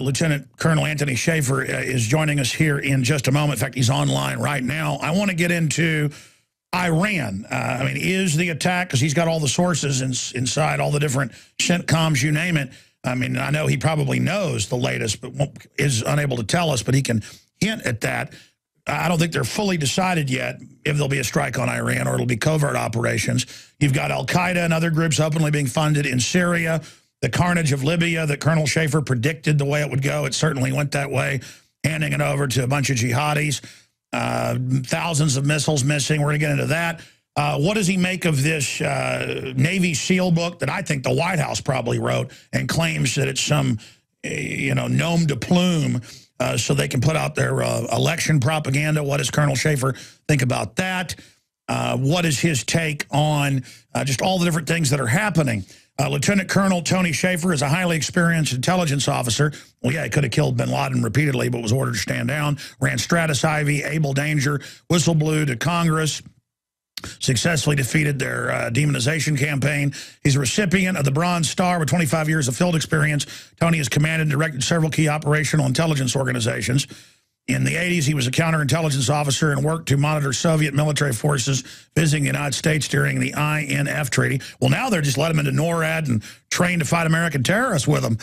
Lieutenant Colonel Anthony Shaffer is joining us here in just a moment. In fact, he's online right now. I want to get into Iran. I mean, is the attack, because he's got all the sources inside, all the different CENTCOMs, you name it. I mean, I know he probably knows the latest, but is unable to tell us, but he can hint at that. I don't think they're fully decided yet if there'll be a strike on Iran or it'll be covert operations. You've got al-Qaeda and other groups openly being funded in Syria. The carnage of Libya that Colonel Shaffer predicted the way it would go, it certainly went that way, handing it over to a bunch of jihadis. Thousands of missiles missing. We're going to get into that. What does he make of this Navy SEAL book that I think the White House probably wrote and claims that it's some, nom de plume so they can put out their election propaganda? What does Colonel Shaffer think about that? What is his take on just all the different things that are happening? Lieutenant Colonel Tony Shaffer is a highly experienced intelligence officer. Well, yeah, he could have killed bin Laden repeatedly, but was ordered to stand down. Ran Stratus Ivy, Able Danger, whistle blew to Congress. Successfully defeated their demonization campaign. He's a recipient of the Bronze Star with 25 years of field experience. Tony has commanded and directed several key operational intelligence organizations. In the 80s, he was a counterintelligence officer and worked to monitor Soviet military forces visiting the United States during the INF Treaty. Well, now they're just letting him into NORAD and trained to fight American terrorists with them.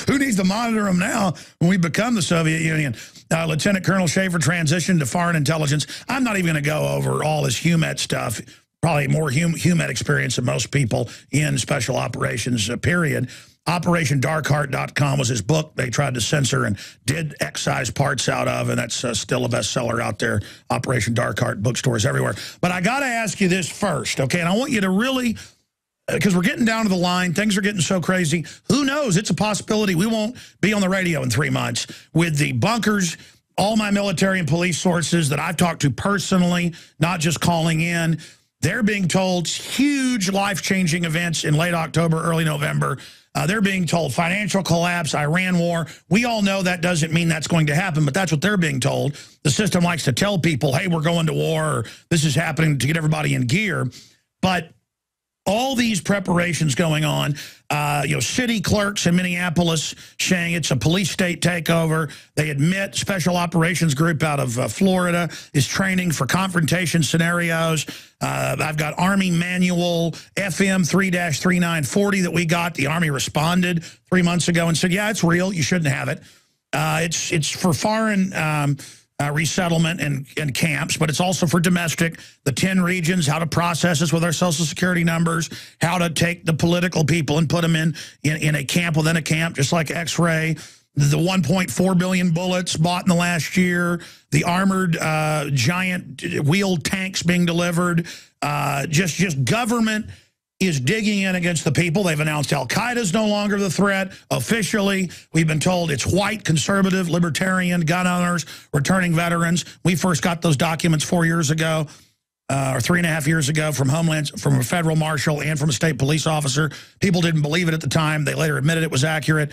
Who needs to monitor them now when we become the Soviet Union? Lieutenant Colonel Shaffer transitioned to foreign intelligence. I'm not even going to go over all his HUMET stuff, probably more HUMET experience than most people in special operations, period. OperationDarkHeart.com was his book they tried to censor and did excise parts out of, and that's still a bestseller out there. Operation Dark Heart, bookstores everywhere. But I got to ask you this first, okay? And I want you to really, because we're getting down to the line, things are getting so crazy. Who knows? It's a possibility we won't be on the radio in 3 months with the bunkers. All my military and police sources that I've talked to personally, not just calling in, they're being told huge life-changing events in late October, early November. They're being told financial collapse, Iran war. We all know that doesn't mean that's going to happen, but that's what they're being told. The system likes to tell people, hey, we're going to war, or this is happening to get everybody in gear. But all these preparations going on, city clerks in Minneapolis saying it's a police state takeover. They admit special operations group out of Florida is training for confrontation scenarios. I've got Army manual FM 3-3940 that we got. The Army responded 3 months ago and said, yeah, it's real. You shouldn't have it. It's for foreign resettlement and camps, but it's also for domestic, the 10 regions, how to process us with our Social Security numbers, how to take the political people and put them in a camp within a camp, just like X-ray, the 1.4 billion bullets bought in the last year, the armored giant wheeled tanks being delivered, just government is digging in against the people. They've announced al-Qaeda is no longer the threat. Officially, we've been told it's white, conservative, libertarian, gun owners, returning veterans. We first got those documents 4 years ago, or 3.5 years ago from from a federal marshal and from a state police officer. People didn't believe it at the time. They later admitted it was accurate.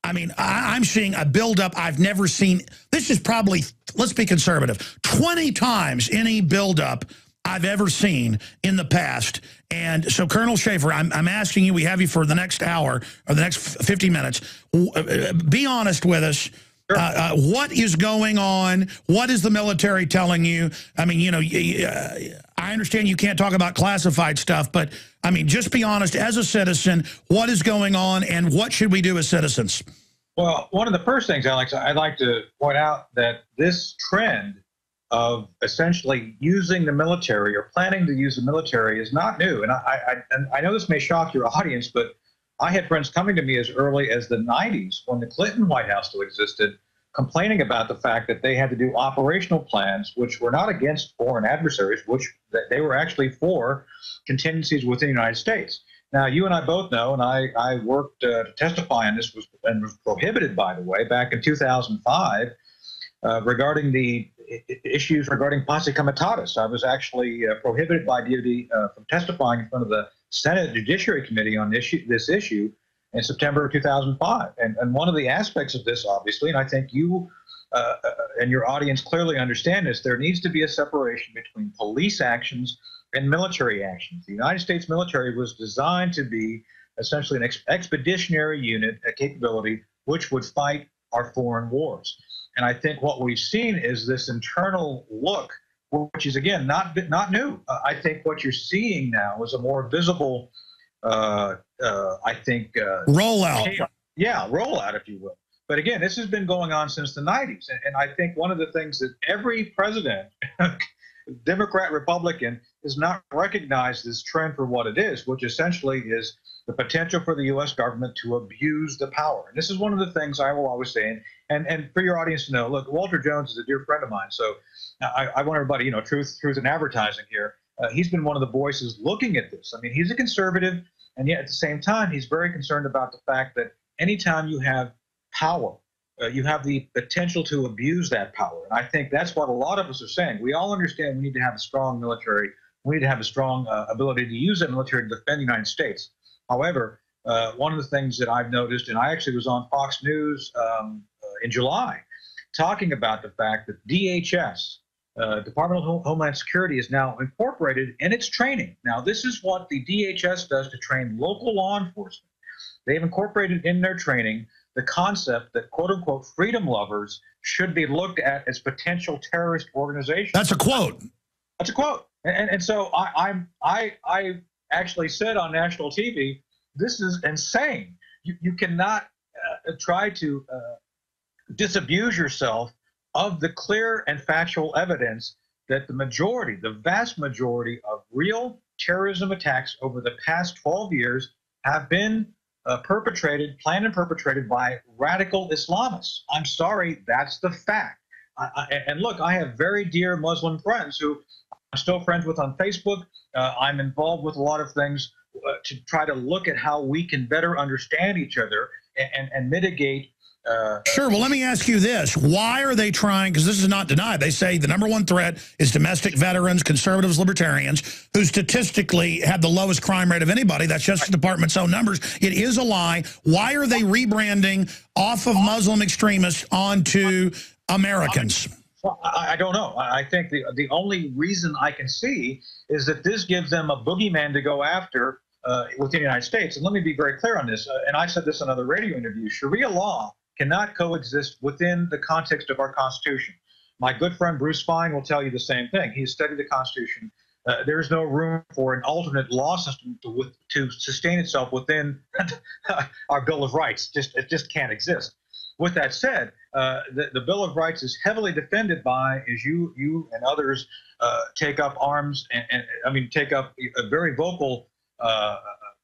I mean, I'm seeing a buildup I've never seen. This is probably, let's be conservative, 20 times any buildup I've ever seen in the past. And so, Colonel Shaffer, I'm asking you, we have you for the next hour or the next 50 minutes. Be honest with us. Sure. What is going on? What is the military telling you? I mean, I understand you can't talk about classified stuff, but I mean, just be honest as a citizen. What is going on and what should we do as citizens? Well, one of the first things, Alex, I'd like to point out that this trend of essentially using the military or planning to use the military is not new. And I know this may shock your audience, but I had friends coming to me as early as the 90s when the Clinton White House still existed, complaining about the fact that they had to do operational plans, which were not against foreign adversaries, which they were actually for contingencies within the United States. Now, you and I both know, and I worked to testify on this, and was prohibited, by the way, back in 2005, regarding the issues regarding posse comitatus. I was actually prohibited by DOD from testifying in front of the Senate Judiciary Committee on this issue in September of 2005. And one of the aspects of this, obviously, and I think you and your audience clearly understand this, there needs to be a separation between police actions and military actions. The United States military was designed to be essentially an expeditionary unit, a capability, which would fight our foreign wars. And I think what we've seen is this internal look, which is, again, not new. I think what you're seeing now is a more visible, rollout. Yeah, rollout, if you will. But again, this has been going on since the 90s. And I think one of the things that every president, Democrat, Republican, has not recognized this trend for what it is, which essentially is the potential for the U.S. government to abuse the power. And this is one of the things I will always say. And for your audience to know, look, Walter Jones is a dear friend of mine. So I want everybody, truth in advertising here. He's been one of the voices looking at this. I mean, he's a conservative, and yet at the same time, he's very concerned about the fact that anytime you have power, you have the potential to abuse that power. And I think that's what a lot of us are saying. We all understand we need to have a strong military. We need to have a strong ability to use that military to defend the United States. However, one of the things that I've noticed, and I actually was on Fox News in July, talking about the fact that DHS, Department of Homeland Security, is now incorporated in its training. Now, this is what the DHS does to train local law enforcement. They've incorporated in their training the concept that, quote unquote, freedom lovers should be looked at as potential terrorist organizations. That's a quote. That's a quote. And so I actually said on national TV, this is insane. You cannot try to disabuse yourself of the clear and factual evidence that the vast majority of real terrorism attacks over the past 12 years have been planned and perpetrated by radical Islamists. I'm sorry, that's the fact. And look, I have very dear Muslim friends who I'm still friends with on Facebook. I'm involved with a lot of things to try to look at how we can better understand each other and mitigate. Sure. Well, let me ask you this. Why are they trying, because this is not denied, they say the #1 threat is domestic veterans, conservatives, libertarians, who statistically have the lowest crime rate of anybody. That's just the department's own numbers. It is a lie. Why are they rebranding off of Muslim extremists onto Americans? Well, I don't know. I think the only reason I can see is that this gives them a boogeyman to go after within the United States. And let me be very clear on this. And I said this in another radio interview. Sharia law cannot coexist within the context of our Constitution. My good friend Bruce Fine will tell you the same thing. He's studied the Constitution. There's no room for an alternate law system to sustain itself within our Bill of Rights. It just can't exist. With that said, the Bill of Rights is heavily defended by, as you and others take up arms and take up a very vocal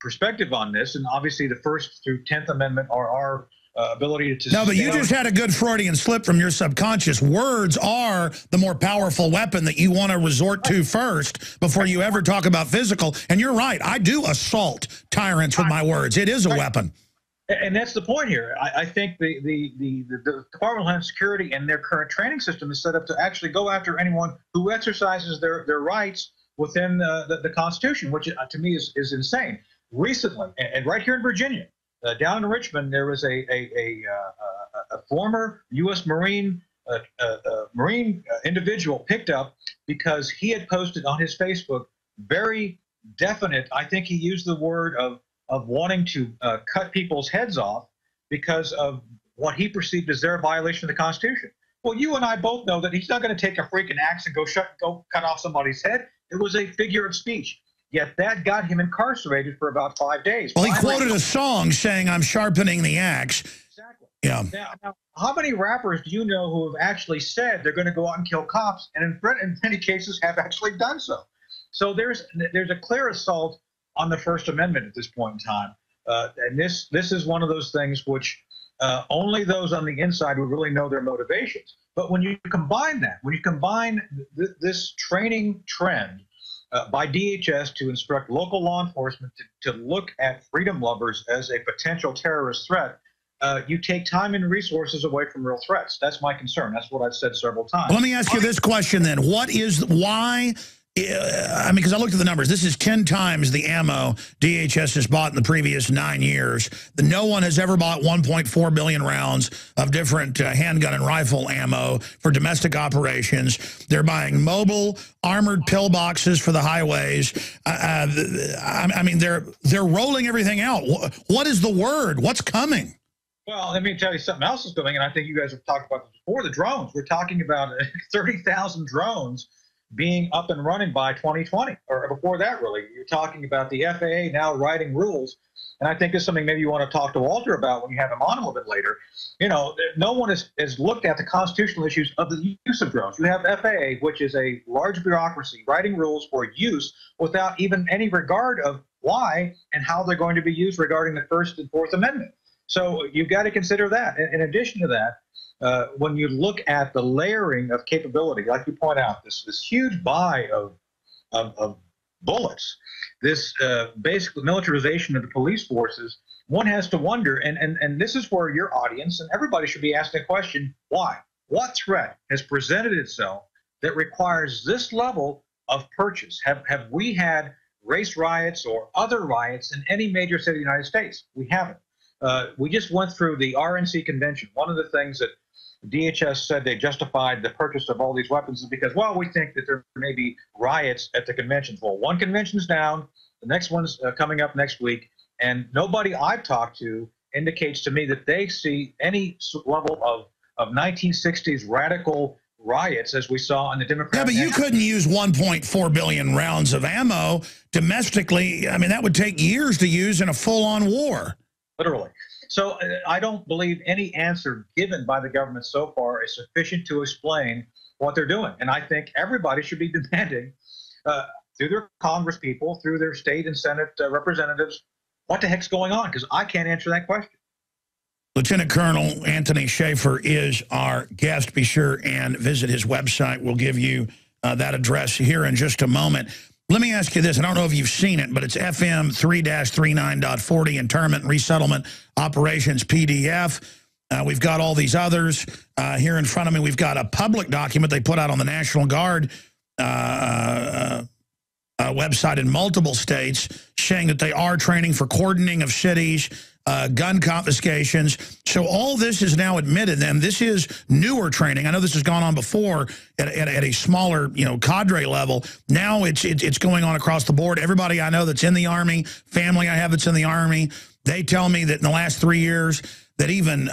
perspective on this. And obviously the First through 10th Amendment are our ability to... No, but you just had a good Freudian slip from your subconscious. Words are the more powerful weapon that you want to resort to first before you ever talk about physical. And you're right. I do assault tyrants with my words. It is a weapon. And that's the point here. I think the Department of Homeland Security and their current training system is set up to actually go after anyone who exercises their rights within the Constitution, which to me is insane. Recently, and right here in Virginia, down in Richmond, there was a former U.S. Marine individual picked up because he had posted on his Facebook very definite, I think he used the word of wanting to cut people's heads off because of what he perceived as their violation of the Constitution. Well, you and I both know that he's not going to take a freaking axe and go cut off somebody's head. It was a figure of speech. Yet that got him incarcerated for about 5 days. Well, he quoted a song saying, "I'm sharpening the axe." Exactly. Yeah. Now, how many rappers do you know who have actually said they're going to go out and kill cops, and in many cases have actually done so? So there's a clear assault on the First Amendment at this point in time, and this is one of those things which only those on the inside would really know their motivations. But when you combine this training trend by DHS to instruct local law enforcement to look at freedom lovers as a potential terrorist threat, you take time and resources away from real threats. That's my concern. That's what I've said several times. Well, let me ask you this question then. Why? Because I looked at the numbers. This is 10 times the ammo DHS has bought in the previous 9 years. No one has ever bought 1.4 billion rounds of different handgun and rifle ammo for domestic operations. They're buying mobile armored pillboxes for the highways. They're rolling everything out. What is the word? What's coming? Well, let me tell you something else is going, and I think you guys have talked about this before, the drones. We're talking about 30,000 drones being up and running by 2020, or before that, really. You're talking about the FAA now writing rules, and I think it's something maybe you want to talk to Walter about when you have him on a little bit later. You know, no one has looked at the constitutional issues of the use of drones. You have FAA, which is a large bureaucracy, writing rules for use without even any regard of why and how they're going to be used regarding the First and Fourth Amendment. So you've got to consider that. In addition to that, when you look at the layering of capability, like you point out, this huge buy of bullets, this basic militarization of the police forces, one has to wonder, and this is where your audience and everybody should be asking a question, why? What threat has presented itself that requires this level of purchase? Have we had race riots or other riots in any major city of the United States? We haven't. We just went through the RNC convention. One of the things that DHS said they justified the purchase of all these weapons is because, well, we think that there may be riots at the conventions. Well, one convention's down, the next one's coming up next week, and nobody I've talked to indicates to me that they see any level of 1960s radical riots as we saw in the Democratic. Yeah, but you couldn't use 1.4 billion rounds of ammo domestically. I mean, that would take years to use in a full-on war. Literally. So I don't believe any answer given by the government so far is sufficient to explain what they're doing. And I think everybody should be demanding through their Congress people, through their state and Senate representatives, what the heck's going on? Because I can't answer that question. Lieutenant Colonel Anthony Shaffer is our guest. Be sure and visit his website. We'll give you that address here in just a moment. Let me ask you this. I don't know if you've seen it, but it's FM 3-39.40, Internment and Resettlement Operations PDF. We've got all these others here in front of me. We've got a public document they put out on the National Guard website in multiple states saying that they are training for cordoning of cities, gun confiscations. So all this is now admitted. Then this is newer training. I know this has gone on before at a smaller, cadre level. Now it's going on across the board. Everybody I know that's in the Army, family I have that's in the Army, they tell me that in the last 3 years that even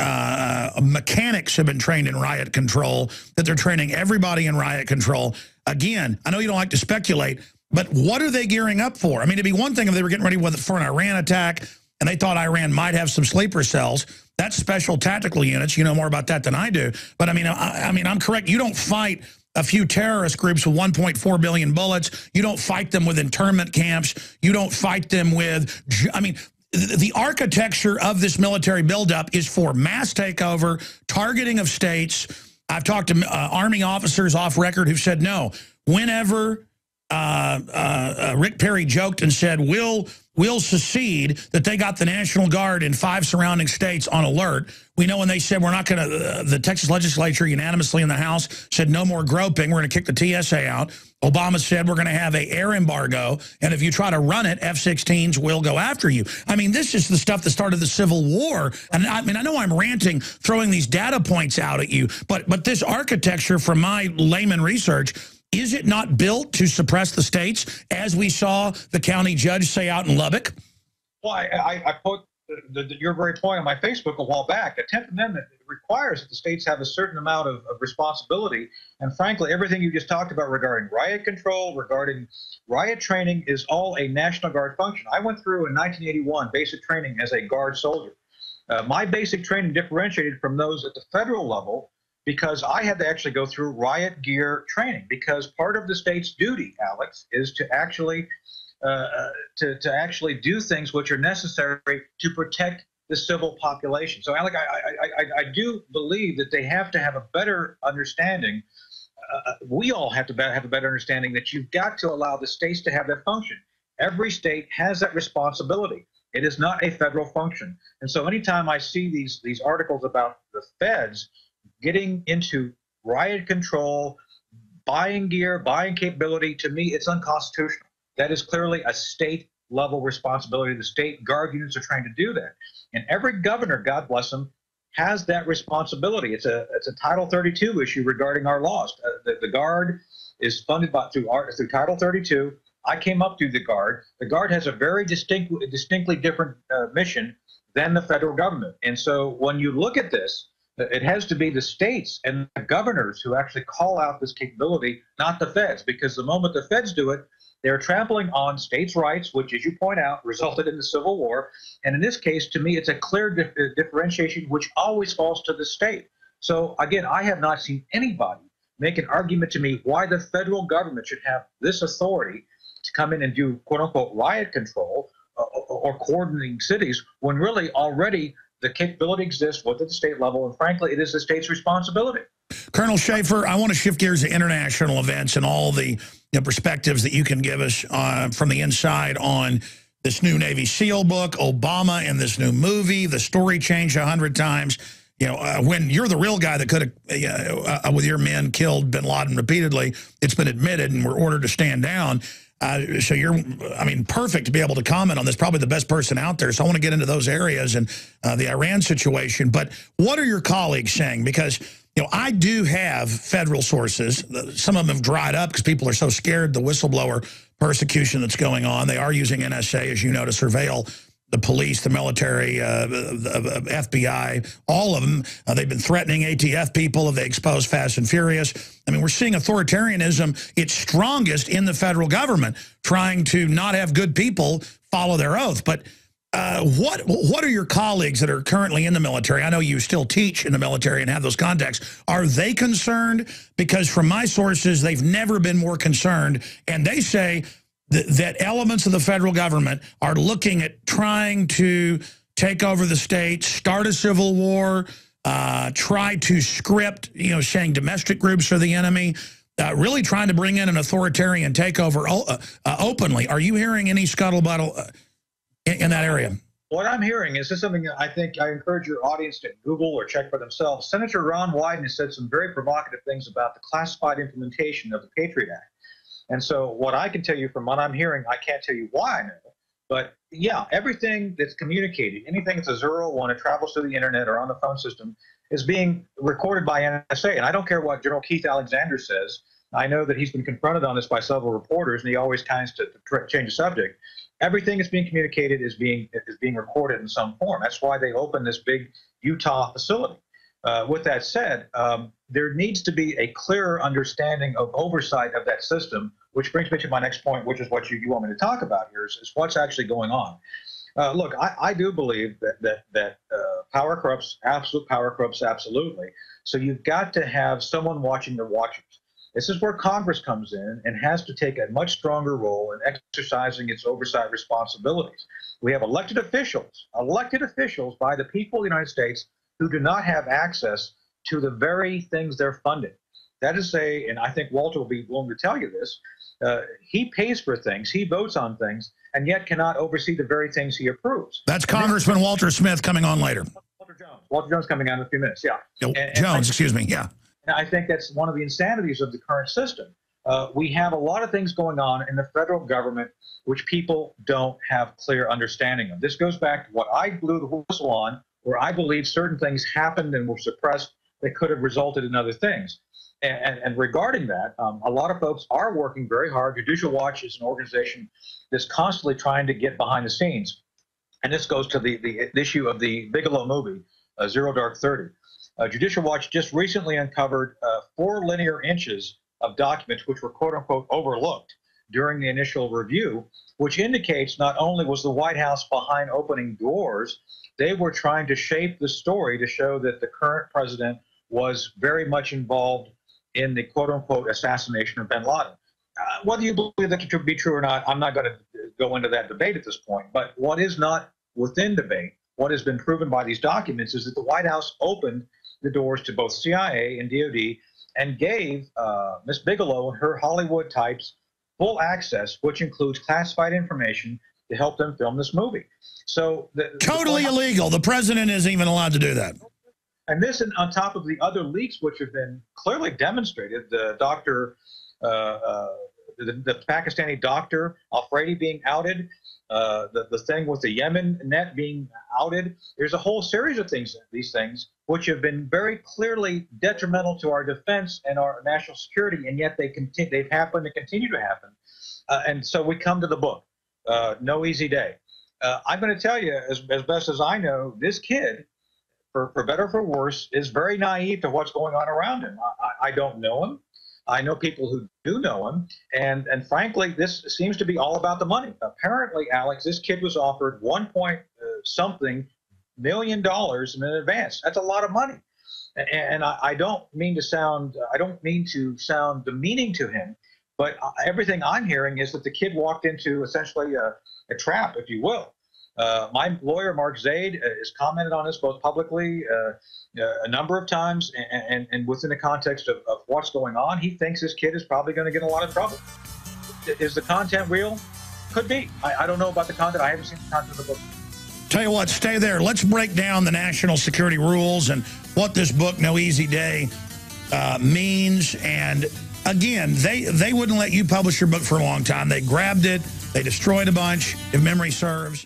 mechanics have been trained in riot control, that they're training everybody in riot control. Again, I know you don't like to speculate, but what are they gearing up for? I mean, it'd be one thing if they were getting ready for an Iran attack and they thought Iran might have some sleeper cells. That's special tactical units. You know more about that than I do. But I mean, I'm correct. You don't fight a few terrorist groups with 1.4 billion bullets. You don't fight them with internment camps. You don't fight them with, I mean, the architecture of this military buildup is for mass takeover, targeting of states. I've talked to Army officers off record who've said no. Whenever Rick Perry joked and said, we'll secede, that they got the National Guard in 5 surrounding states on alert. We know when they said we're not going to, the Texas legislature unanimously in the House said no more groping, we're going to kick the TSA out. Obama said we're going to have an air embargo, and if you try to run it, F-16s will go after you. I mean, this is the stuff that started the Civil War. And I mean, I know I'm ranting, throwing these data points out at you, but this architecture, from my layman research, is it not built to suppress the states, as we saw the county judge say out in Lubbock? Well, I put your very point on my Facebook a while back. The 10th Amendment requires that the states have a certain amount of responsibility. And frankly, everything you just talked about regarding riot control, regarding riot training, is all a National Guard function. I went through in 1981 basic training as a Guard soldier. My basic training differentiated from those at the federal level because I had to actually go through riot gear training, because part of the state's duty, Alex, is to actually do things which are necessary to protect the civil population. So, Alex, I do believe that they have to have a better understanding. We all have to have a better understanding that you've got to allow the states to have that function. Every state has that responsibility. It is not a federal function. And so anytime I see these articles about the feds getting into riot control, buying gear, buying capability, to me, it's unconstitutional. That is clearly a state-level responsibility. The state Guard units are trying to do that. And every governor, God bless them, has that responsibility. It's a Title 32 issue regarding our laws. The Guard is funded through Title 32. I came up through the Guard. The Guard has a very distinctly different mission than the federal government. And so when you look at this, it has to be the states and the governors who actually call out this capability, not the feds, because the moment the feds do it, they're trampling on states' rights, which, as you point out, resulted in the Civil War. And in this case, to me, it's a clear differentiation which always falls to the state. So, again, I have not seen anybody make an argument to me why the federal government should have this authority to come in and do, quote-unquote, riot control or coordinating cities, when really already the capability exists both at the state level, and frankly, it is the state's responsibility. Colonel Shaffer, I want to shift gears to international events and all the perspectives that you can give us from the inside on this new Navy SEAL book, Obama, and this new movie. The story changed 100 times. When you're the real guy that could have, with your men, killed bin Laden repeatedly, it's been admitted and we're ordered to stand down. So you're, I mean, perfect to be able to comment on this, probably the best person out there. So I want to get into those areas and the Iran situation. But what are your colleagues saying? Because, I do have federal sources. Some of them have dried up because people are so scared the whistleblower persecution that's going on. They are using NSA, as you know, to surveil the police, the military, the FBI, all of them. They've been threatening ATF people if they expose Fast and Furious. I mean, we're seeing authoritarianism, its strongest in the federal government, trying to not have good people follow their oath. But what are your colleagues that are currently in the military? I know you still teach in the military and have those contacts. Are they concerned? Because from my sources, they've never been more concerned. And they say that elements of the federal government are looking at trying to take over the state, start a civil war, try to script, saying domestic groups are the enemy, really trying to bring in an authoritarian takeover openly. Are you hearing any scuttlebutt in that area? What I'm hearing is this something that I think I encourage your audience to Google or check for themselves. Senator Ron Wyden has said some very provocative things about the classified implementation of the Patriot Act. And so what I can tell you from what I'm hearing, I can't tell you why I know, but yeah, everything that's communicated, anything that's a 001, it travels through the internet or on the phone system, is being recorded by NSA. And I don't care what General Keith Alexander says. I know that he's been confronted on this by several reporters, and he always tries to change the subject. Everything that's being communicated is being recorded in some form. That's why they opened this big Utah facility. With that said, there needs to be a clearer understanding of oversight of that system, which brings me to my next point, which is what you want me to talk about here, is what's actually going on. Look, I do believe that power corrupts, absolute power corrupts absolutely. So you've got to have someone watching the watchers. This is where Congress comes in and has to take a much stronger role in exercising its oversight responsibilities. We have elected officials by the people of the United States who do not have access to the very things they're funding. That is and I think Walter will be willing to tell you this, he pays for things, he votes on things, and yet cannot oversee the very things he approves. That's Congressman Walter Smith coming on later. Walter Jones coming on in a few minutes, yeah. Excuse me, yeah. And I think that's one of the insanities of the current system. We have a lot of things going on in the federal government which people don't have clear understanding of. This goes back to what I blew the whistle on, where I believe certain things happened and were suppressed that could have resulted in other things. And regarding that, a lot of folks are working very hard. Judicial Watch is an organization that's constantly trying to get behind the scenes. And this goes to the issue of the Bigelow movie, Zero Dark 30. Judicial Watch just recently uncovered 4 linear inches of documents which were quote-unquote overlooked during the initial review, which indicates not only was the White House behind opening doors, they were trying to shape the story to show that the current president was very much involved in the quote-unquote assassination of bin Laden. Whether you believe that to be true or not, I'm not going to go into that debate at this point. But what is not within debate, what has been proven by these documents, is that the White House opened the doors to both CIA and DOD and gave Ms. Bigelow and her Hollywood types full access, which includes classified information, to help them film this movie. So totally illegal. The president isn't even allowed to do that. And this, on top of the other leaks which have been clearly demonstrated, the Dr. the Pakistani doctor Al-Fredi being outed, the thing with the Yemen net being outed. There's a whole series of things, these things, which have been very clearly detrimental to our defense and our national security, and yet they've happened and continue to happen. And so we come to the book, No Easy Day. I'm going to tell you, as best as I know, this kid, for better or for worse, is very naive to what's going on around him. I don't know him. I know people who do know him, and frankly, this seems to be all about the money. Apparently, Alex, this kid was offered $1.something million in advance. That's a lot of money, and I don't mean to sound demeaning to him, but everything I'm hearing is that the kid walked into essentially a trap, if you will. My lawyer, Mark Zaid, has commented on this both publicly a number of times and within the context of what's going on. He thinks this kid is probably going to get in a lot of trouble. Is the content real? Could be. I don't know about the content. I haven't seen the content of the book. Tell you what, stay there. Let's break down the national security rules and what this book, No Easy Day, means. And again, they wouldn't let you publish your book for a long time. They grabbed it. They destroyed a bunch, if memory serves.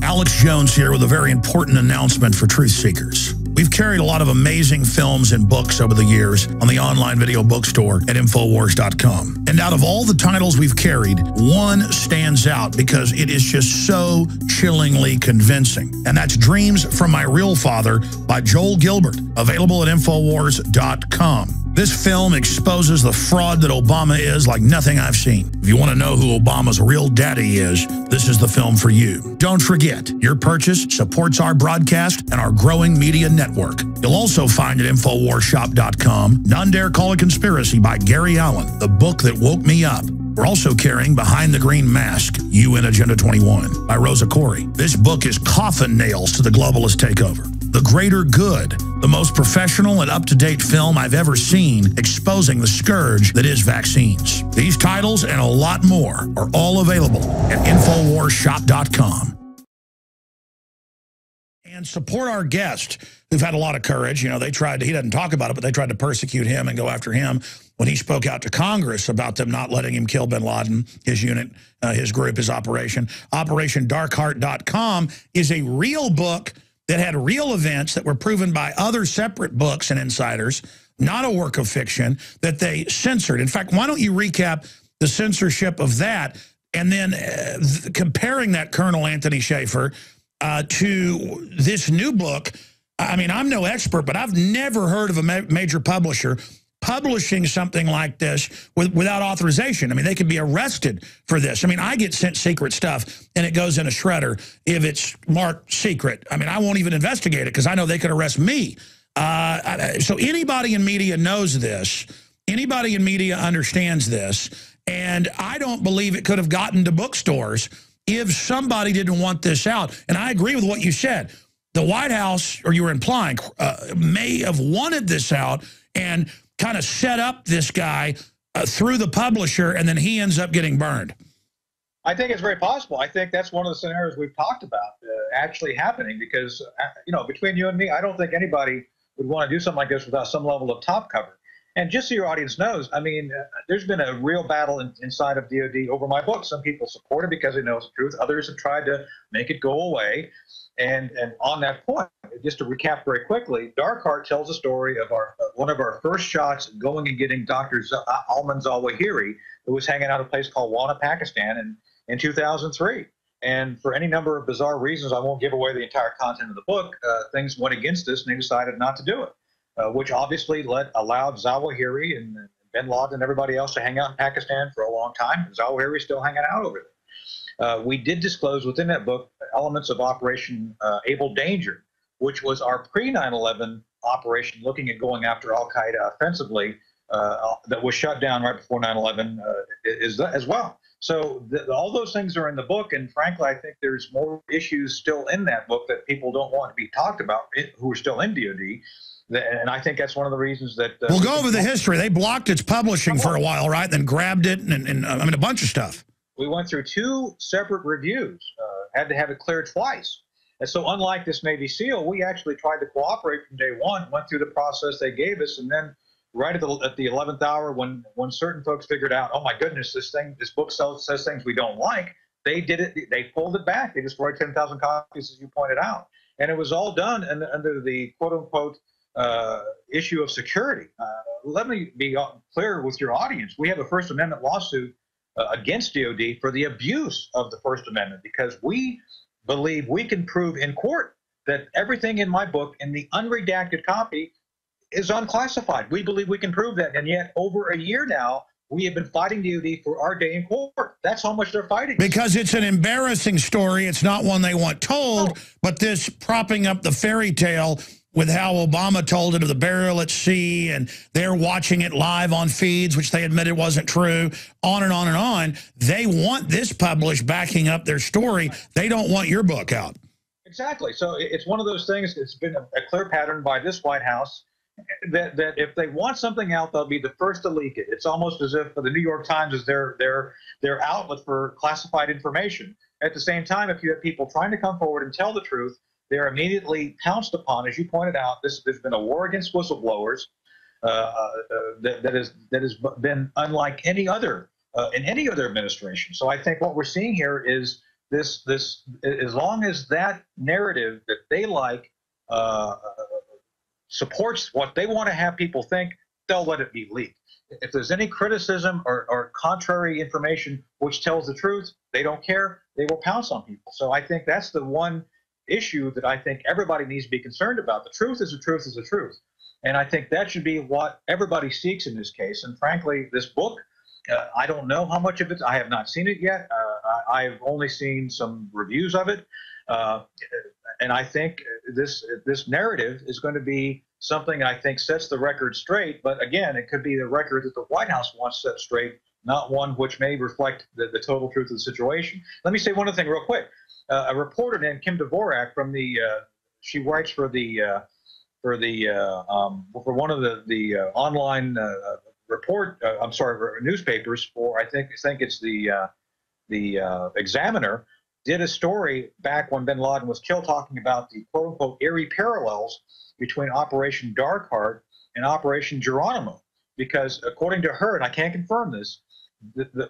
Alex Jones here with a very important announcement for truth seekers. We've carried a lot of amazing films and books over the years on the online video bookstore at infowars.com. And out of all the titles we've carried, one stands out because it is just so chillingly convincing. And that's Dreams from My Real Father by Joel Gilbert, available at infowars.com. This film exposes the fraud that Obama is like nothing I've seen. If you want to know who Obama's real daddy is, this is the film for you. Don't forget, your purchase supports our broadcast and our growing media network. You'll also find at InfoWarsShop.com, None Dare Call a Conspiracy by Gary Allen, the book that woke me up. We're also carrying Behind the Green Mask, UN Agenda 21 by Rosa Corey. This book is coffin nails to the globalist takeover. The Greater Good, the most professional and up-to-date film I've ever seen exposing the scourge that is vaccines. These titles and a lot more are all available at InfoWarsShop.com. And support our guest, who've had a lot of courage. You know, he doesn't talk about it, but they tried to persecute him and go after him when he spoke out to Congress about them not letting him kill bin Laden, his unit, his group, his operation. OperationDarkHeart.com is a real book that had real events that were proven by other separate books and insiders, not a work of fiction, that they censored. In fact, why don't you recap the censorship of that and then comparing that Colonel Anthony Shaffer to this new book. I mean, I'm no expert, but I've never heard of a major publisher publishing something like this without authorization. I mean, they could be arrested for this. I mean, I get sent secret stuff, and it goes in a shredder if it's marked secret. I mean, I won't even investigate it because I know they could arrest me. So anybody in media knows this. Anybody in media understands this. And I don't believe it could have gotten to bookstores if somebody didn't want this out. And I agree with what you said. The White House, or you were implying, may have wanted this out and kind of set up this guy through the publisher, and then he ends up getting burned. I think it's very possible. I think that's one of the scenarios we've talked about actually happening because, you know, between you and me, I don't think anybody would want to do something like this without some level of top cover. And just so your audience knows, I mean, there's been a real battle inside of DOD over my book. Some people support it because they know it's the truth. Others have tried to make it go away. And on that point, just to recap very quickly, Dark Heart tells the story of one of our first shots going and getting Dr. Alman Zawahiri, who was hanging out at a place called Wana, Pakistan in 2003. And for any number of bizarre reasons, I won't give away the entire content of the book, things went against us and they decided not to do it, which obviously allowed Zawahiri and bin Laden and everybody else to hang out in Pakistan for a long time. Zawahiri is still hanging out over there. We did disclose within that book elements of Operation Able Danger, which was our pre-9/11 operation looking at going after al-Qaeda offensively that was shut down right before 9/11 as well. So all those things are in the book, and frankly, I think there's more issues still in that book that people don't want to be talked about who are still in DOD. And I think that's one of the reasons that... we'll go over the history. They blocked its publishing for a while, right? Then grabbed it and I mean, a bunch of stuff. We went through 2 separate reviews, had to have it cleared twice. And so unlike this Navy SEAL, we actually tried to cooperate from day one, went through the process they gave us, and then right at the 11th hour, when certain folks figured out, oh my goodness, this book says things we don't like, they did it. They pulled it back. They destroyed 10,000 copies, as you pointed out, and it was all done under the quote unquote issue of security. Let me be clear with your audience. We have a First Amendment lawsuit against DOD for the abuse of the First Amendment, because we believe we can prove in court that everything in my book, in the unredacted copy, is unclassified. We believe we can prove that, and yet over a year now, we have been fighting DOD for our day in court. That's how much they're fighting. Because it's an embarrassing story. It's not one they want told, but this propping up the fairy tale with how Obama told it of the burial at sea, and they're watching it live on feeds, which they admitted wasn't true, on and on and on. They want this published backing up their story. They don't want your book out. Exactly. So it's one of those things. It's been a clear pattern by this White House that if they want something out, they'll be the first to leak it. It's almost as if the New York Times is their outlet for classified information. At the same time, if you have people trying to come forward and tell the truth, they're immediately pounced upon. As you pointed out, there's been a war against whistleblowers that has been unlike any other in any other administration. So I think what we're seeing here is this as long as that narrative that they like supports what they want to have people think, they'll let it be leaked. If there's any criticism or contrary information which tells the truth, they don't care. They will pounce on people. So I think that's the one issue that I think everybody needs to be concerned about. The truth is the truth is the truth. And I think that should be what everybody seeks in this case. And frankly, this book, I don't know how much of it. I have not seen it yet. I've only seen some reviews of it. And I think this narrative is going to be something I think sets the record straight. But again, it could be the record that the White House wants set straight, not one which may reflect the total truth of the situation. Let me say one other thing real quick. A reporter named Kim Dvorak from she writes for one of the online newspapers for I think it's the Examiner, did a story back when bin Laden was killed talking about the quote unquote eerie parallels between Operation Dark Heart and Operation Geronimo, because according to her, and I can't confirm this,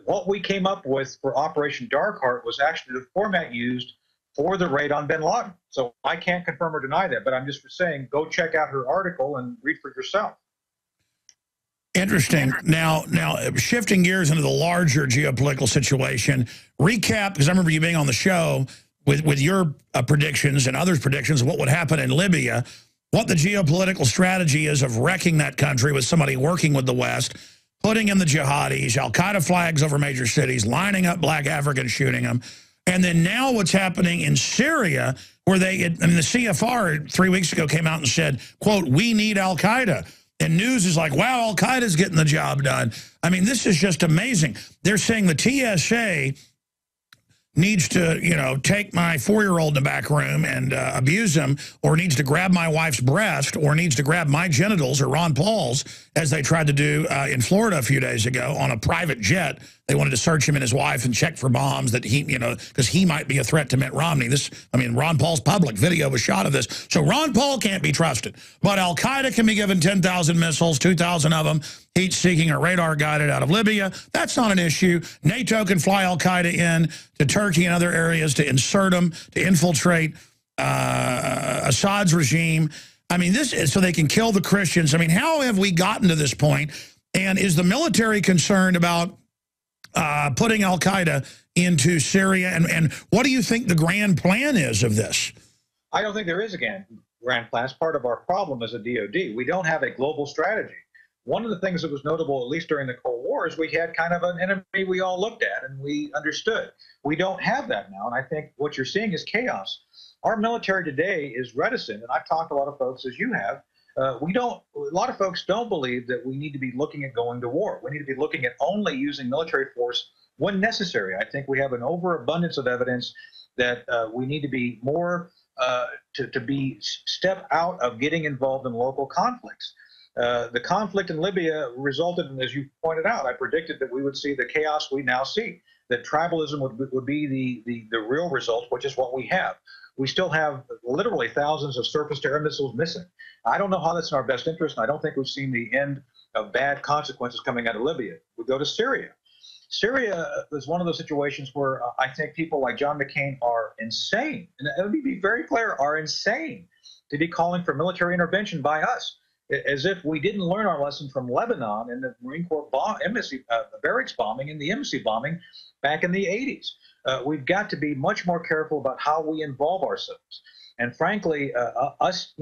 what we came up with for Operation Dark Heart was actually the format used for the raid on bin Laden. So I can't confirm or deny that, but I'm just saying go check out her article and read for yourself. Interesting. Now, shifting gears into the larger geopolitical situation, recap, because I remember you being on the show with your predictions and others' predictions of what would happen in Libya, what the geopolitical strategy is of wrecking that country with somebody working with the West, putting in the jihadis, al-Qaeda flags over major cities, lining up black Africans, shooting them. And then now what's happening in Syria, where the CFR 3 weeks ago came out and said, quote, we need al-Qaeda. And news is like, wow, al-Qaeda's getting the job done. I mean, this is just amazing. They're saying the TSA needs to, take my 4-year-old in the back room and abuse him, or needs to grab my wife's breast, or needs to grab my genitals, or Ron Paul's, as they tried to do in Florida a few days ago on a private jet. They wanted to search him and his wife and check for bombs that he, because he might be a threat to Mitt Romney. Ron Paul's public video was shot of this. So Ron Paul can't be trusted. But al-Qaeda can be given 10,000 missiles, 2,000 of them, each seeking a radar guided out of Libya. That's not an issue. NATO can fly al-Qaeda in to Turkey and other areas to insert them, to infiltrate Assad's regime. I mean, this is so they can kill the Christians. I mean, how have we gotten to this point? And is the military concerned about putting al-Qaeda into Syria? And what do you think the grand plan is of this? I don't think there is a grand plan. It's part of our problem as a DOD. We don't have a global strategy. One of the things that was notable, at least during the Cold War, is we had kind of an enemy we all looked at and we understood. We don't have that now, and I think what you're seeing is chaos. Our military today is reticent, and I've talked to a lot of folks, as you have. A lot of folks don't believe that we need to be looking at going to war. We need to be looking at only using military force when necessary. I think we have an overabundance of evidence that we need to be more step out of getting involved in local conflicts. The conflict in Libya resulted in, as you pointed out, I predicted that we would see the chaos we now see, that tribalism would be the real result, which is what we have. We still have literally thousands of surface-to-air missiles missing. I don't know how that's in our best interest, and I don't think we've seen the end of bad consequences coming out of Libya. We go to Syria. Syria is one of those situations where I think people like John McCain are insane. And let me be very clear, are insane to be calling for military intervention by us, as if we didn't learn our lesson from Lebanon and the Marine Corps embassy, barracks bombing and the embassy bombing back in the 80s. We've got to be much more careful about how we involve ourselves. And frankly, us,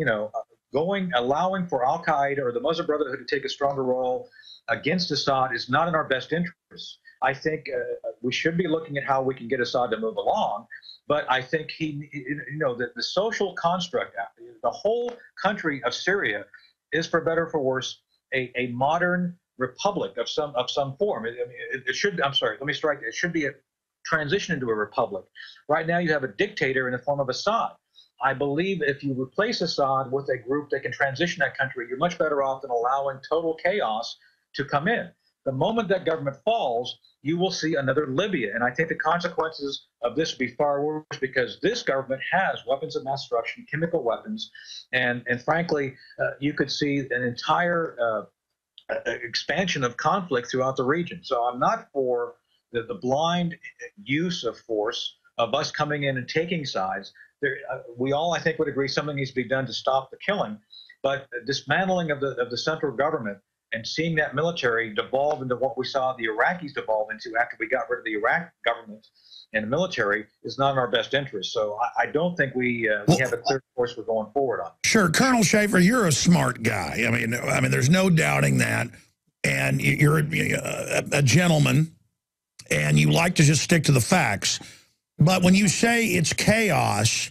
allowing for Al Qaeda or the Muslim Brotherhood to take a stronger role against Assad is not in our best interest. I think we should be looking at how we can get Assad to move along. But I think the social construct, the whole country of Syria is, for better or for worse, a modern republic of some form. It should. I'm sorry. Let me strike. It should be a transition into a republic. Right now, you have a dictator in the form of Assad. I believe if you replace Assad with a group that can transition that country, you're much better off than allowing total chaos to come in. The moment that government falls, you will see another Libya. And I think the consequences of this will be far worse, because this government has weapons of mass destruction, chemical weapons, and frankly, you could see an entire expansion of conflict throughout the region. So I'm not for the blind use of force, of us coming in and taking sides. We all, I think, would agree something needs to be done to stop the killing, but dismantling of the central government and seeing that military devolve into what we saw the Iraqis devolve into after we got rid of the Iraq government and the military is not in our best interest. So I don't think we have a clear course we're going forward on. Sure. Colonel Shaffer, you're a smart guy. I mean, there's no doubting that. And you're a gentleman, and you like to just stick to the facts. But when you say it's chaos,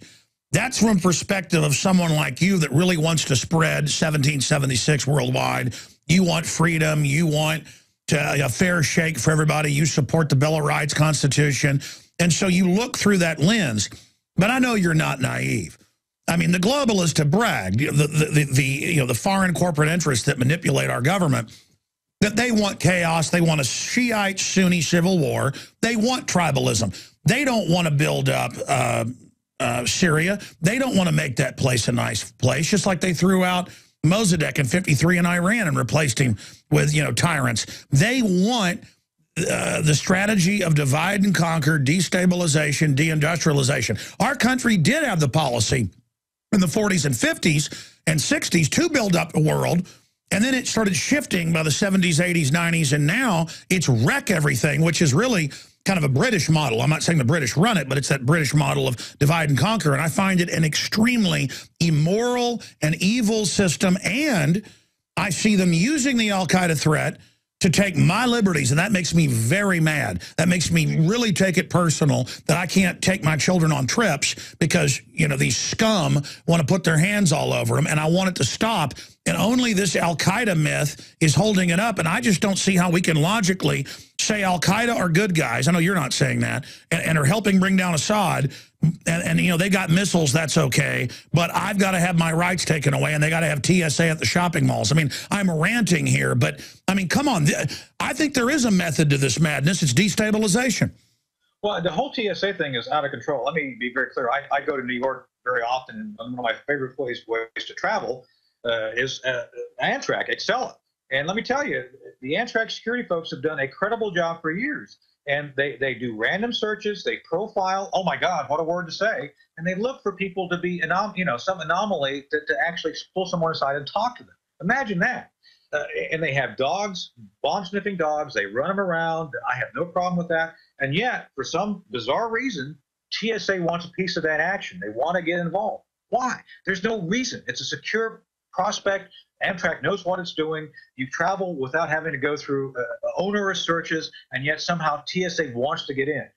that's from perspective of someone like you that really wants to spread 1776 worldwide. You want freedom. You want a fair shake for everybody. You support the Bill of Rights, Constitution. And so you look through that lens. But I know you're not naive. I mean, the globalists have bragged, the foreign corporate interests that manipulate our government, that they want chaos. They want a Shiite-Sunni civil war. They want tribalism. They don't want to build up Syria. They don't want to make that place a nice place, just like they threw out Mossadegh in '53 in Iran and replaced him with, tyrants. They want the strategy of divide and conquer, destabilization, deindustrialization. Our country did have the policy in the 40s and 50s and 60s to build up a world, and then it started shifting by the 70s, 80s, 90s, and now it's wreck everything, which is really kind of a British model. I'm not saying the British run it, but it's that British model of divide and conquer, and I find it an extremely immoral and evil system, and I see them using the al-Qaeda threat to take my liberties, and that makes me very mad. That makes me really take it personal that I can't take my children on trips because, these scum want to put their hands all over them, and I want it to stop. And only this al-Qaeda myth is holding it up, and I just don't see how we can logically say al-Qaeda are good guys. I know you're not saying that, and are helping bring down Assad, and they got missiles, that's okay, but I've got to have my rights taken away, and they got to have TSA at the shopping malls. I mean, I'm ranting here, but, I mean, come on. I think there is a method to this madness. It's destabilization. Well, the whole TSA thing is out of control. Let me be very clear. I go to New York very often, and one of my favorite ways to travel is Amtrak, Excella. And let me tell you, the Amtrak security folks have done a credible job for years. And they do random searches, they profile, oh my God, what a word to say, and they look for people to be, some anomaly to actually pull someone aside and talk to them. Imagine that. And they have dogs, bomb-sniffing dogs, they run them around, I have no problem with that. And yet, for some bizarre reason, TSA wants a piece of that action. They want to get involved. Why? There's no reason. It's a secure prospect. Amtrak knows what it's doing. You travel without having to go through onerous searches, and yet somehow TSA wants to get in.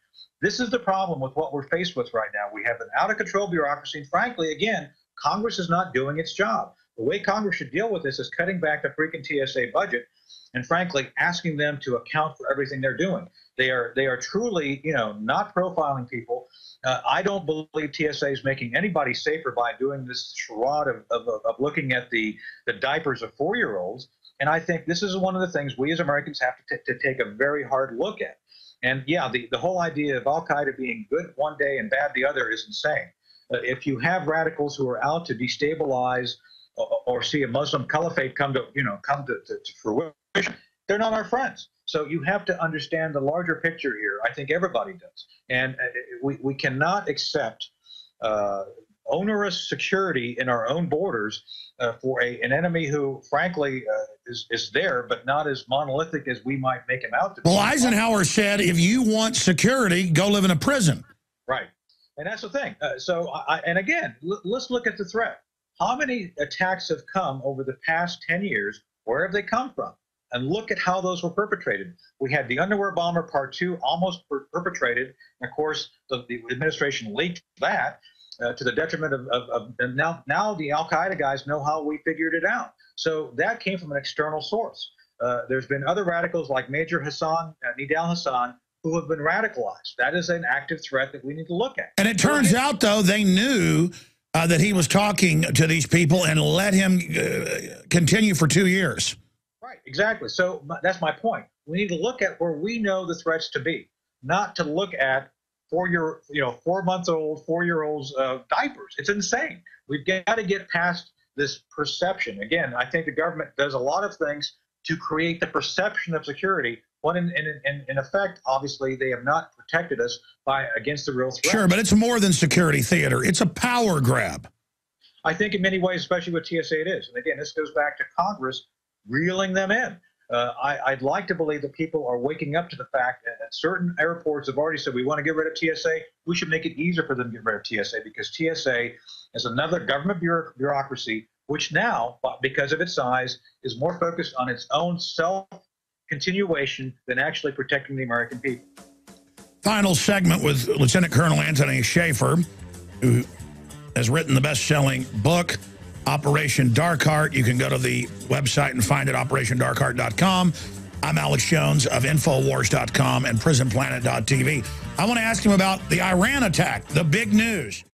This is the problem with what we're faced with right now. We have an out-of-control bureaucracy, and frankly, again, Congress is not doing its job. The way Congress should deal with this is cutting back the freaking TSA budget and, frankly, asking them to account for everything they're doing. They are truly, not profiling people. I don't believe TSA is making anybody safer by doing this charade of looking at the diapers of 4-year-olds. And I think this is one of the things we as Americans have to take a very hard look at. And yeah, the whole idea of al-Qaeda being good one day and bad the other is insane. If you have radicals who are out to destabilize or see a Muslim caliphate come to fruition, they're not our friends. So you have to understand the larger picture here. I think everybody does. And we cannot accept onerous security in our own borders for an enemy who, frankly, is there, but not as monolithic as we might make him out to be. Well, Eisenhower said, if you want security, go live in a prison. Right. And that's the thing. And again, let's look at the threat. How many attacks have come over the past 10 years? Where have they come from? And look at how those were perpetrated. We had the underwear bomber part 2 almost perpetrated. And of course, the administration leaked that to the detriment of now the Al-Qaeda guys know how we figured it out. So that came from an external source. There's been other radicals like Major Hassan, Nidal Hassan, who have been radicalized. That is an active threat that we need to look at. And it turns out, though, they knew that he was talking to these people and let him continue for 2 years. Right, exactly. So that's my point. We need to look at where we know the threats to be, not to look at 4-month-old, 4-year-olds' diapers. It's insane. We've got to get past this perception. Again, I think the government does a lot of things to create the perception of security, when in effect, obviously, they have not protected us against the real threat. Sure, but it's more than security theater. It's a power grab. I think in many ways, especially with TSA, it is. And again, this goes back to Congress reeling them in. I'd like to believe that people are waking up to the fact that certain airports have already said, we want to get rid of TSA. We should make it easier for them to get rid of TSA, because TSA is another government bureaucracy, which now, because of its size, is more focused on its own self-continuation than actually protecting the American people. Final segment with Lieutenant Colonel Anthony Shaffer, who has written the best-selling book, Operation Dark Heart. You can go to the website and find it, operationdarkheart.com. I'm Alex Jones of infowars.com and prisonplanet.tv. I want to ask him about the Iran attack, the big news.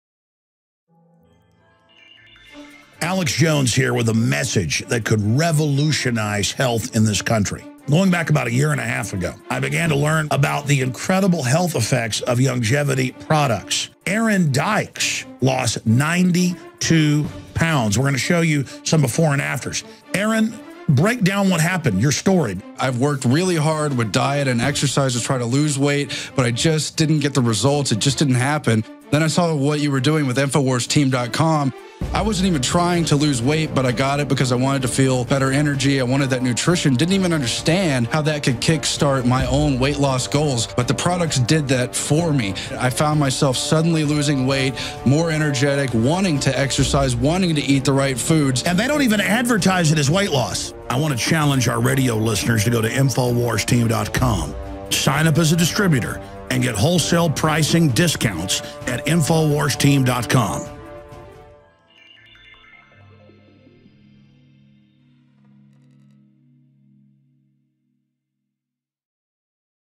Alex Jones here with a message that could revolutionize health in this country. Going back about 1.5 years ago, I began to learn about the incredible health effects of longevity products. Aaron Dykes lost 92 pounds. We're going to show you some before and afters. Aaron, break down what happened, your story. I've worked really hard with diet and exercise to try to lose weight, but I just didn't get the results. It just didn't happen. Then I saw what you were doing with InfoWarsTeam.com. I wasn't even trying to lose weight, but I got it because I wanted to feel better energy. I wanted that nutrition. Didn't even understand how that could kickstart my own weight loss goals, but the products did that for me. I found myself suddenly losing weight, more energetic, wanting to exercise, wanting to eat the right foods. And they don't even advertise it as weight loss. I want to challenge our radio listeners to go to InfoWarsTeam.com, sign up as a distributor, and get wholesale pricing discounts at InfoWarsTeam.com.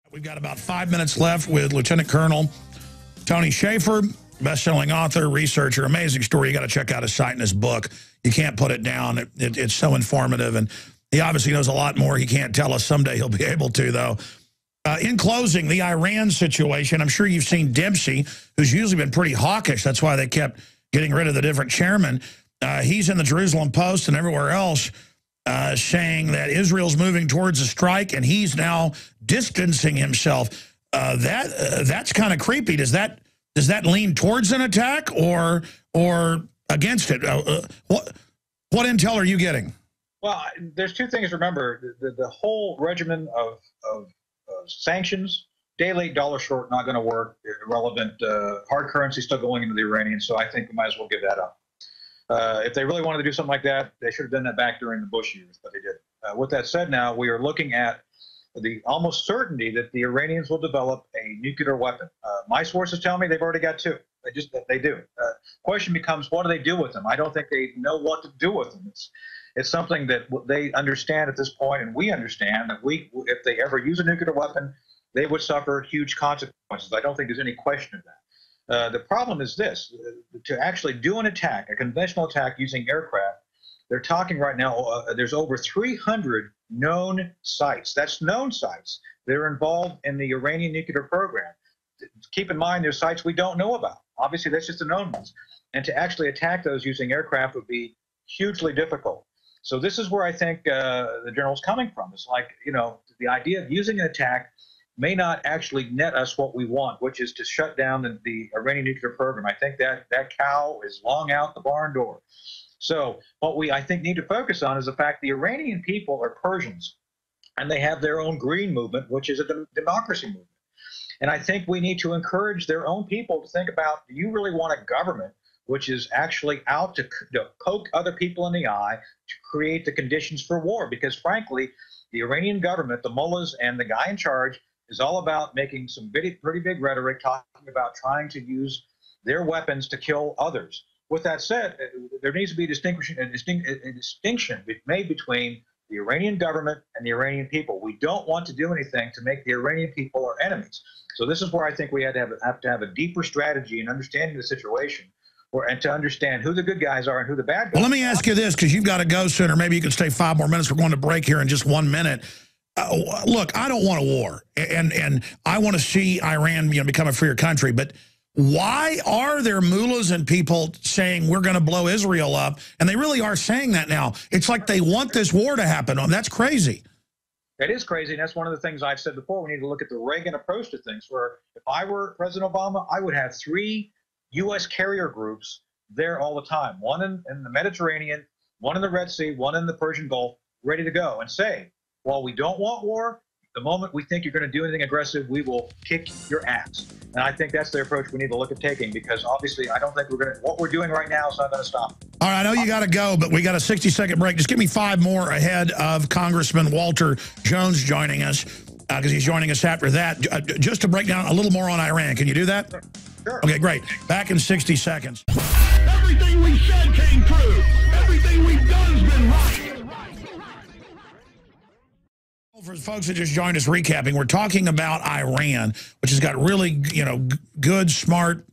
We've got about 5 minutes left with Lieutenant Colonel Tony Shaffer, best-selling author, researcher, amazing story. You got to check out his site and his book. You can't put it down. It's so informative, and he obviously knows a lot more. He can't tell us. Someday he'll be able to, though. In closing, the Iran situation, I'm sure you've seen Dempsey, who's usually been pretty hawkish. That's why they kept getting rid of the different chairmen. He's in the Jerusalem Post and everywhere else, saying that Israel's moving towards a strike, and he's now distancing himself. That's kind of creepy. Does that lean towards an attack or against it? What intel are you getting? Well, there's two things to remember. The whole regimen of sanctions, daily, dollar short, not going to work, irrelevant, hard currency still going into the Iranians, so I think we might as well give that up. If they really wanted to do something like that, they should have done that back during the Bush years, but they didn't. With that said, now we are looking at the almost certainty that the Iranians will develop a nuclear weapon. My sources tell me they've already got 2. They do. Question becomes, what do they do with them? I don't think they know what to do with them. It's something that they understand at this point, and we understand that if they ever use a nuclear weapon, they would suffer huge consequences. I don't think there's any question of that. The problem is this: to actually do an attack, a conventional attack using aircraft, they're talking right now, there's over 300 known sites. That's known sites that are involved in the Iranian nuclear program. Keep in mind, there's sites we don't know about. Obviously, that's just the known ones. And to actually attack those using aircraft would be hugely difficult. So this is where I think the general's coming from. It's like, you know, the idea of using an attack may not actually net us what we want, which is to shut down the Iranian nuclear program. I think that cow is long out the barn door. So what we, I think, need to focus on is the fact the Iranian people are Persians, and they have their own green movement, which is a democracy movement. And I think we need to encourage their own people to think about, do you really want a government which is actually out to poke other people in the eye, to create the conditions for war? Because frankly, the Iranian government, the mullahs and the guy in charge, is all about making some pretty big rhetoric, talking about trying to use their weapons to kill others. With that said, there needs to be a distinction made between the Iranian government and the Iranian people. We don't want to do anything to make the Iranian people our enemies. So this is where I think we have to have a deeper strategy in understanding the situation, and to understand who the good guys are and who the bad guys are. Well, let me ask you this, because you've got to go sooner. Maybe you can stay 5 more minutes. We're going to break here in just 1 minute. Look, I don't want a war, and I want to see Iran, become a freer country. But why are there mullahs and people saying we're going to blow Israel up? And they really are saying that now. It's like they want this war to happen. That's crazy. It is crazy, and that's one of the things I've said before. We need to look at the Reagan approach to things, where if I were President Obama, I would have 3 U.S. carrier groups there all the time, one in the Mediterranean, one in the Red Sea, one in the Persian Gulf, ready to go, and say, while we don't want war, the moment we think you're going to do anything aggressive, we will kick your ass. And I think that's the approach we need to look at taking, because obviously I don't think what we're doing right now is not going to stop. All right, I know you got to go, but we got a 60-second break. Just give me 5 more ahead of Congressman Walter Jones joining us, because he's joining us after that, just to break down a little more on Iran. Can you do that? Sure. Okay, great. Back in 60 seconds. Everything we said came true. Everything we've done's been right. For folks that just joined us recapping, we're talking about Iran, which has got really, good, smart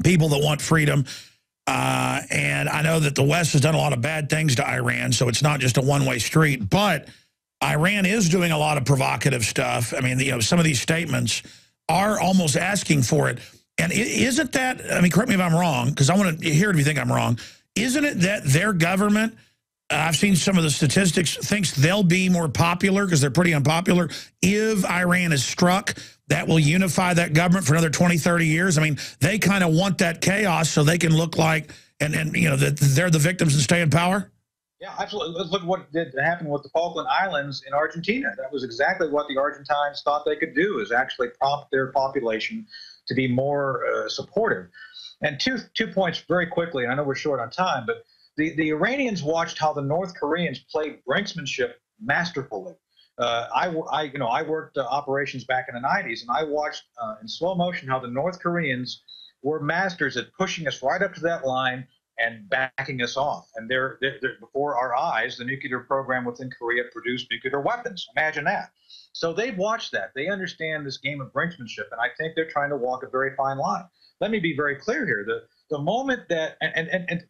people that want freedom. And I know that the West has done a lot of bad things to Iran, so it's not just a one-way street. But Iran is doing a lot of provocative stuff. I mean, some of these statements are almost asking for it. And isn't that, correct me if I'm wrong, because I want to hear it if you think I'm wrong. Isn't it that their government, I've seen some of the statistics, thinks they'll be more popular, because they're pretty unpopular, if Iran is struck? That will unify that government for another 20, 30 years. They kind of want that chaos so they can look like, that they're the victims and stay in power? Yeah, absolutely. Let's look at what did happen with the Falkland Islands in Argentina. That was exactly what the Argentines thought they could do, is actually prompt their population to be more supportive. And two points very quickly, and I know we're short on time, but the Iranians watched how the North Koreans played brinksmanship masterfully. I worked operations back in the 90s, and I watched in slow motion how the North Koreans were masters at pushing us right up to that line and backing us off. And they're before our eyes, the nuclear program within Korea produced nuclear weapons. Imagine that. So they've watched that. They understand this game of brinksmanship, and I think they're trying to walk a very fine line. Let me be very clear here. The moment that, and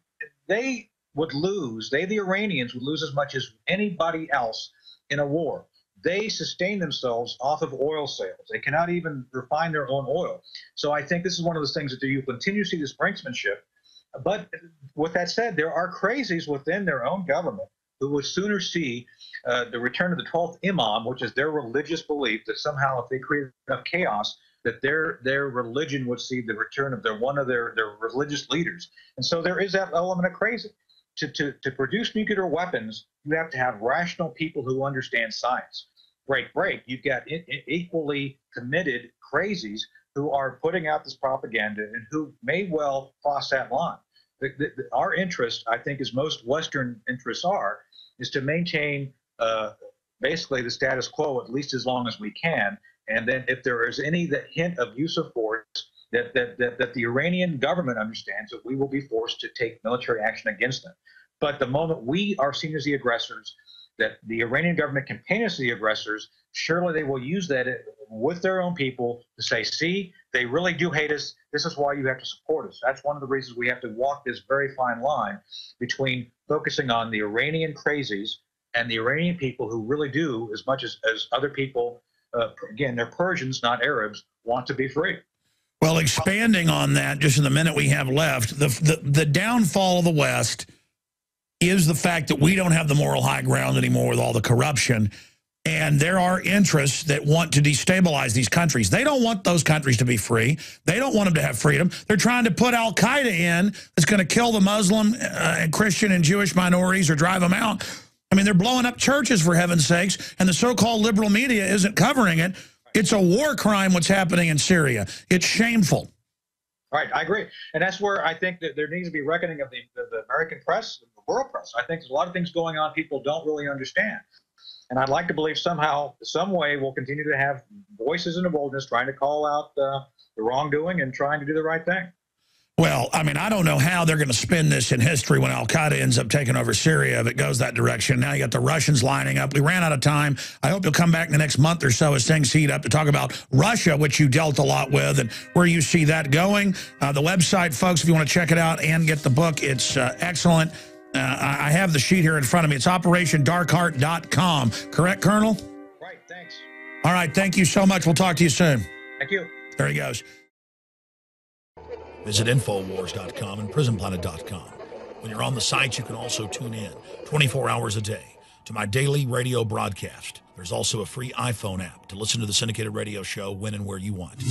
they would lose, the Iranians would lose as much as anybody else in a war. They sustain themselves off of oil sales. They cannot even refine their own oil. So I think this is one of those things that you continue to see this brinksmanship. But with that said, there are crazies within their own government who would sooner see the return of the 12th Imam, which is their religious belief that somehow if they create enough chaos, that their religion would see the return of one of their religious leaders. And so there is that element of crazy. To produce nuclear weapons, you have to have rational people who understand science. Break. You've got equally committed crazies who are putting out this propaganda and who may well cross that line. Our interest, I think, as most Western interests are, is to maintain basically the status quo at least as long as we can. And then if there is any hint of use of force, that the Iranian government understands that we will be forced to take military action against them. But the moment we are seen as the aggressors, that the Iranian government can paint us as the aggressors, surely they will use that with their own people to say, see, they really do hate us. This is why you have to support us. That's one of the reasons we have to walk this very fine line between focusing on the Iranian crazies and the Iranian people who really do, as much as other people, again, they're Persians, not Arabs, want to be free. Well, expanding on that, just in the minute we have left, the downfall of the West is the fact that we don't have the moral high ground anymore with all the corruption. And there are interests that want to destabilize these countries. They don't want those countries to be free. They don't want them to have freedom. They're trying to put al-Qaeda in that's going to kill the Muslim and Christian and Jewish minorities or drive them out. I mean, they're blowing up churches, for heaven's sakes, and the so-called liberal media isn't covering it. It's a war crime what's happening in Syria. It's shameful. Right, I agree. And that's where I think that there needs to be reckoning of the American press, the world press. I think there's a lot of things going on people don't really understand. And I'd like to believe somehow, some way, we'll continue to have voices in the wilderness trying to call out the wrongdoing and trying to do the right thing. Well, I mean, I don't know how they're going to spin this in history when al-Qaeda ends up taking over Syria if it goes that direction. Now you got the Russians lining up. We ran out of time. I hope you'll come back in the next month or so as things heat up to talk about Russia, which you dealt a lot with, and where you see that going. The website, folks, if you want to check it out and get the book, it's excellent. I have the sheet here in front of me. It's OperationDarkHeart.com. Correct, Colonel? Right, thanks. All right, thank you so much. We'll talk to you soon. Thank you. There he goes. Visit infowars.com and prisonplanet.com. When you're on the site, you can also tune in 24 hours a day to my daily radio broadcast. There's also a free iPhone app to listen to the syndicated radio show when and where you want.